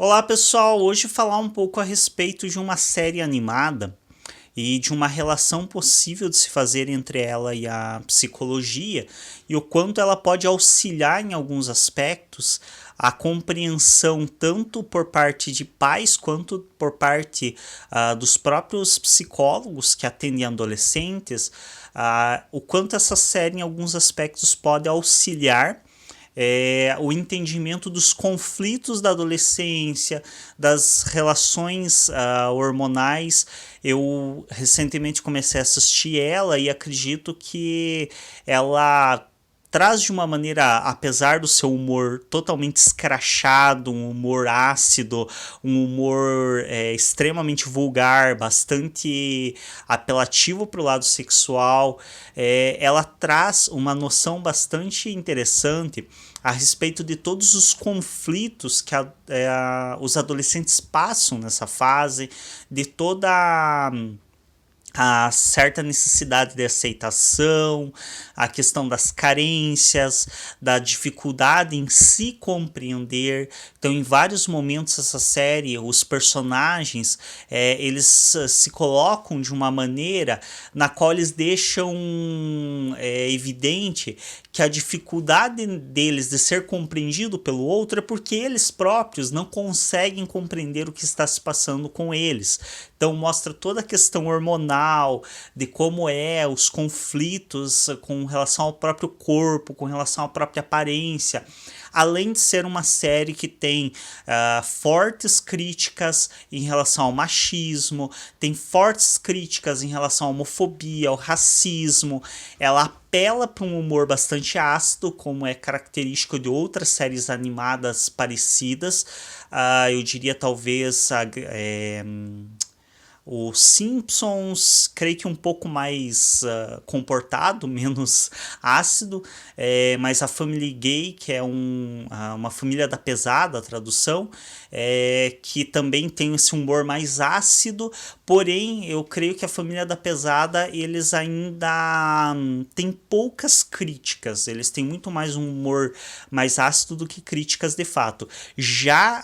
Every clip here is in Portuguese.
Olá pessoal, hoje falar um pouco a respeito de uma série animada e de uma relação possível de se fazer entre ela e a psicologia e o quanto ela pode auxiliar em alguns aspectos a compreensão tanto por parte de pais quanto por parte dos próprios psicólogos que atendem adolescentes, o quanto essa série em alguns aspectos pode auxiliar o entendimento dos conflitos da adolescência, das relações hormonais. Eu recentemente comecei a assistir ela e acredito que ela traz de uma maneira, apesar do seu humor totalmente escrachado, um humor ácido, um humor extremamente vulgar, bastante apelativo para o lado sexual, ela traz uma noção bastante interessante a respeito de todos os conflitos que os adolescentes passam nessa fase, de toda a certa necessidade de aceitação, a questão das carências, da dificuldade em se compreender. Então, em vários momentos essa série, os personagens, eles se colocam de uma maneira na qual eles deixam evidente que a dificuldade deles de ser compreendido pelo outro é porque eles próprios não conseguem compreender o que está se passando com eles. Então mostra toda a questão hormonal, de como os conflitos com relação ao próprio corpo, com relação à própria aparência. Além de ser uma série que tem fortes críticas em relação ao machismo, tem fortes críticas em relação à homofobia, ao racismo, ela apela para um humor bastante ácido, como é característico de outras séries animadas parecidas. Eu diria talvez os Simpsons, creio que um pouco mais comportado, menos ácido, mas a Family Guy, que é uma família da pesada, a tradução, que também tem esse humor mais ácido, porém eu creio que a família da pesada, eles ainda têm poucas críticas, eles têm muito mais um humor mais ácido do que críticas de fato. Já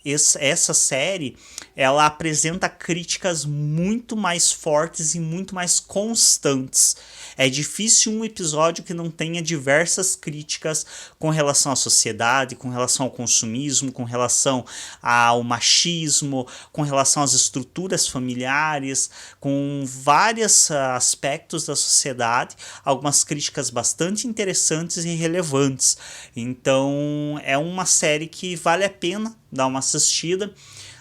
essa série, ela apresenta críticas muito mais fortes e muito mais constantes. É difícil um episódio que não tenha diversas críticas com relação à sociedade, com relação ao consumismo, com relação ao machismo, com relação às estruturas familiares, com vários aspectos da sociedade, algumas críticas bastante interessantes e relevantes. Então, é uma série que vale a pena dar uma assistida.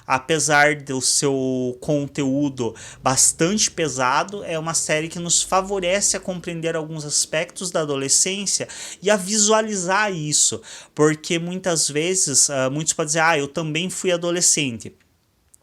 Apesar do seu conteúdo bastante pesado, é uma série que nos favorece a compreender alguns aspectos da adolescência e a visualizar isso, porque muitas vezes muitos podem dizer, eu também fui adolescente.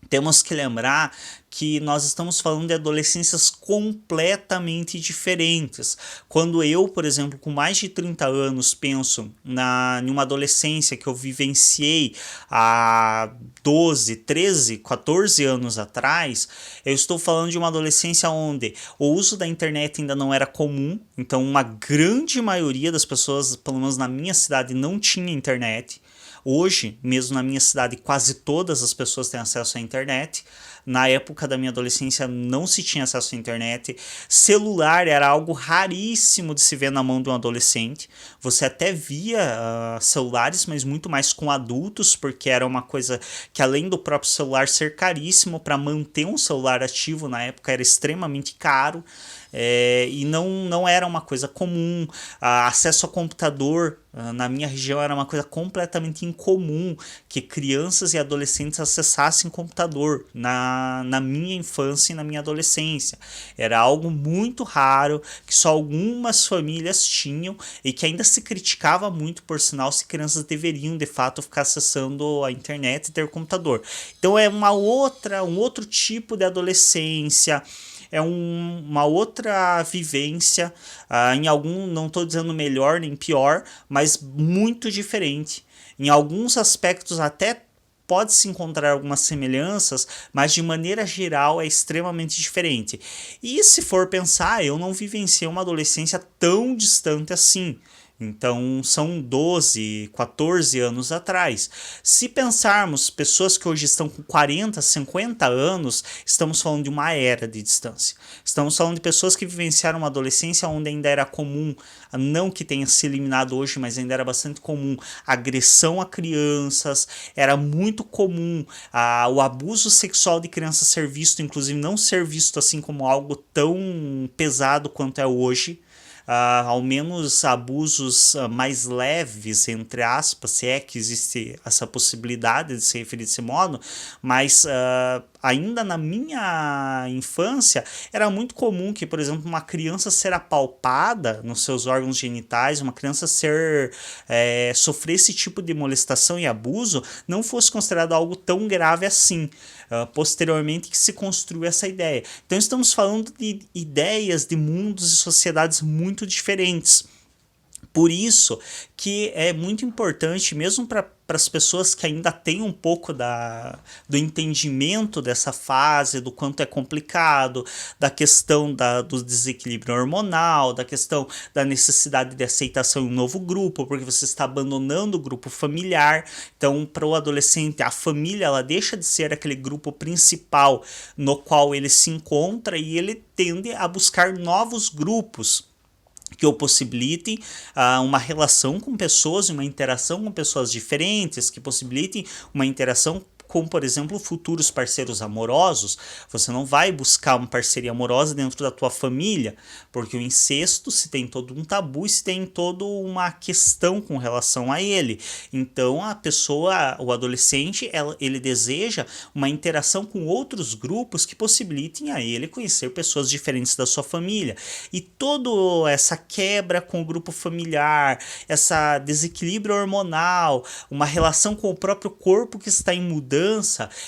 Temos que lembrar que nós estamos falando de adolescências completamente diferentes. Quando eu, por exemplo, com mais de 30 anos, penso em uma adolescência que eu vivenciei há 12, 13, 14 anos atrás, eu estou falando de uma adolescência onde o uso da internet ainda não era comum, então uma grande maioria das pessoas, pelo menos na minha cidade, não tinha internet. Hoje, mesmo na minha cidade, quase todas as pessoas têm acesso à internet. Na época da minha adolescência não se tinha acesso à internet. Celular era algo raríssimo de se ver na mão de um adolescente. Você até via celulares, mas muito mais com adultos, porque era uma coisa que, além do próprio celular ser caríssimo, para manter um celular ativo na época era extremamente caro. E não era uma coisa comum. Acesso a computador na minha região era uma coisa completamente incomum que crianças e adolescentes acessassem computador na minha infância e na minha adolescência. Era algo muito raro que só algumas famílias tinham e que ainda se criticava muito, por sinal, se crianças deveriam de fato ficar acessando a internet e ter computador. Então é um outro tipo de adolescência, uma outra vivência, não estou dizendo melhor nem pior, mas muito diferente. Em alguns aspectos até pode-se encontrar algumas semelhanças, mas de maneira geral é extremamente diferente. E se for pensar, eu não vivenciei uma adolescência tão distante assim. Então, são 12, 14 anos atrás. Se pensarmos pessoas que hoje estão com 40, 50 anos, estamos falando de uma era de distância. Estamos falando de pessoas que vivenciaram uma adolescência onde ainda era comum, não que tenha se eliminado hoje, mas ainda era bastante comum, agressão a crianças, era muito comum o abuso sexual de crianças ser visto, inclusive não ser visto assim como algo tão pesado quanto é hoje. Ao menos abusos mais leves, entre aspas, se é que existe essa possibilidade de se referir desse modo, mas ainda na minha infância era muito comum que, por exemplo, uma criança ser apalpada nos seus órgãos genitais, uma criança sofrer esse tipo de molestação e abuso não fosse considerado algo tão grave assim. Posteriormente que se construiu essa ideia. Então estamos falando de ideias de mundos e sociedades muito diferentes. Por isso que é muito importante, mesmo para as pessoas que ainda têm um pouco do entendimento dessa fase, do quanto é complicado, da questão do desequilíbrio hormonal, da questão da necessidade de aceitação em um novo grupo, porque você está abandonando o grupo familiar. Então, para o adolescente, a família ela deixa de ser aquele grupo principal no qual ele se encontra e ele tende a buscar novos grupos que o possibilitem uma relação com pessoas, uma interação com pessoas diferentes, que possibilitem uma interação com, por exemplo, futuros parceiros amorosos. Você não vai buscar uma parceria amorosa dentro da tua família, porque o incesto se tem todo um tabu e se tem toda uma questão com relação a ele. Então a pessoa, o adolescente, ele deseja uma interação com outros grupos que possibilitem a ele conhecer pessoas diferentes da sua família. E toda essa quebra com o grupo familiar, esse desequilíbrio hormonal, uma relação com o próprio corpo que está em mudança,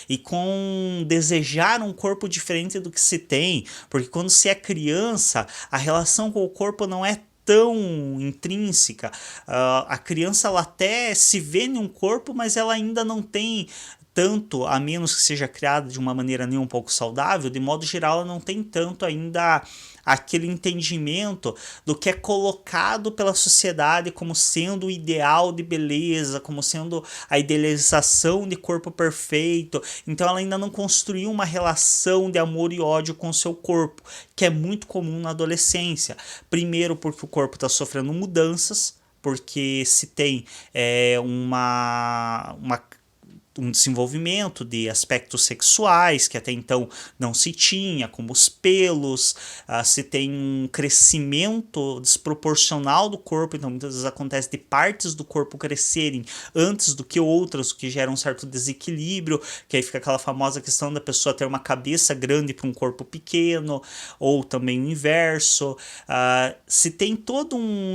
e com desejar um corpo diferente do que se tem, porque quando se é criança, a relação com o corpo não é tão intrínseca. A criança ela até se vê em um corpo, mas ela ainda não tem tanto, a menos que seja criada de uma maneira nem um pouco saudável, de modo geral ela não tem tanto ainda aquele entendimento do que é colocado pela sociedade como sendo o ideal de beleza, como sendo a idealização de corpo perfeito. Então ela ainda não construiu uma relação de amor e ódio com o seu corpo, que é muito comum na adolescência. Primeiro porque o corpo está sofrendo mudanças, porque se tem um desenvolvimento de aspectos sexuais que até então não se tinha, como os pelos, se tem um crescimento desproporcional do corpo, então muitas vezes acontece de partes do corpo crescerem antes do que outras, o que gera um certo desequilíbrio, que aí fica aquela famosa questão da pessoa ter uma cabeça grande para um corpo pequeno, ou também o inverso. Se tem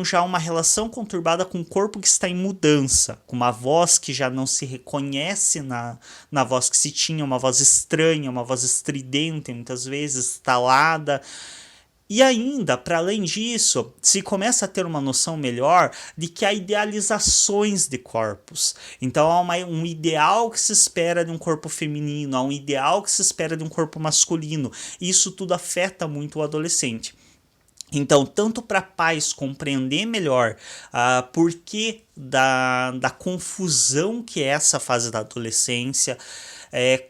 já uma relação conturbada com o corpo que está em mudança, com uma voz que já não se reconhece na voz que se tinha, uma voz estranha, uma voz estridente, muitas vezes estalada. E ainda, para além disso, se começa a ter uma noção melhor de que há idealizações de corpos. Então há um ideal que se espera de um corpo feminino, há um ideal que se espera de um corpo masculino. E isso tudo afeta muito o adolescente. Então, tanto para pais compreender melhor por que da confusão que é essa fase da adolescência,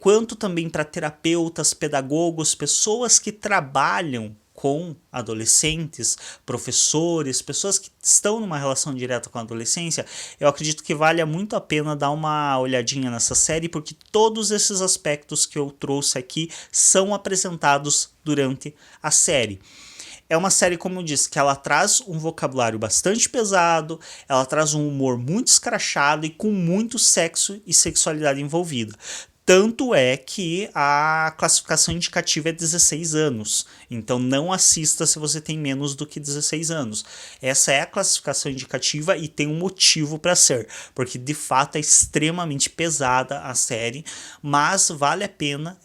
quanto também para terapeutas, pedagogos, pessoas que trabalham com adolescentes, professores, pessoas que estão numa relação direta com a adolescência, eu acredito que vale muito a pena dar uma olhadinha nessa série, porque todos esses aspectos que eu trouxe aqui são apresentados durante a série. É uma série, como eu disse, que ela traz um vocabulário bastante pesado, ela traz um humor muito escrachado e com muito sexo e sexualidade envolvida. Tanto é que a classificação indicativa é 16 anos. Então não assista se você tem menos do que 16 anos. Essa é a classificação indicativa e tem um motivo para ser. Porque de fato é extremamente pesada a série. Mas vale a pena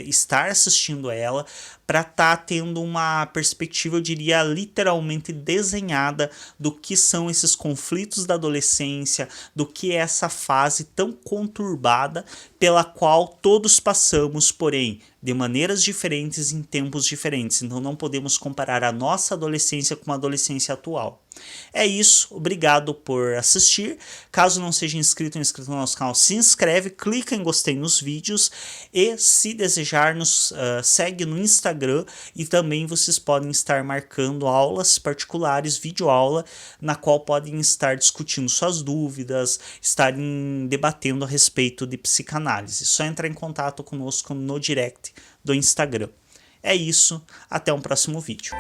estar assistindo ela para estar tendo uma perspectiva, eu diria, literalmente desenhada do que são esses conflitos da adolescência, do que é essa fase tão conturbada pela qual todos passamos, porém, de maneiras diferentes em tempos diferentes, então não podemos comparar a nossa adolescência com a adolescência atual. É isso, obrigado por assistir. Caso não seja inscrito ou inscrito no nosso canal, se inscreve, clica em gostei nos vídeos e, se desejar, nos segue no Instagram, e também vocês podem estar marcando aulas particulares, videoaula, na qual podem estar discutindo suas dúvidas, estarem debatendo a respeito de psicanálise. Só entrar em contato conosco no direct do Instagram. É isso, até um próximo vídeo.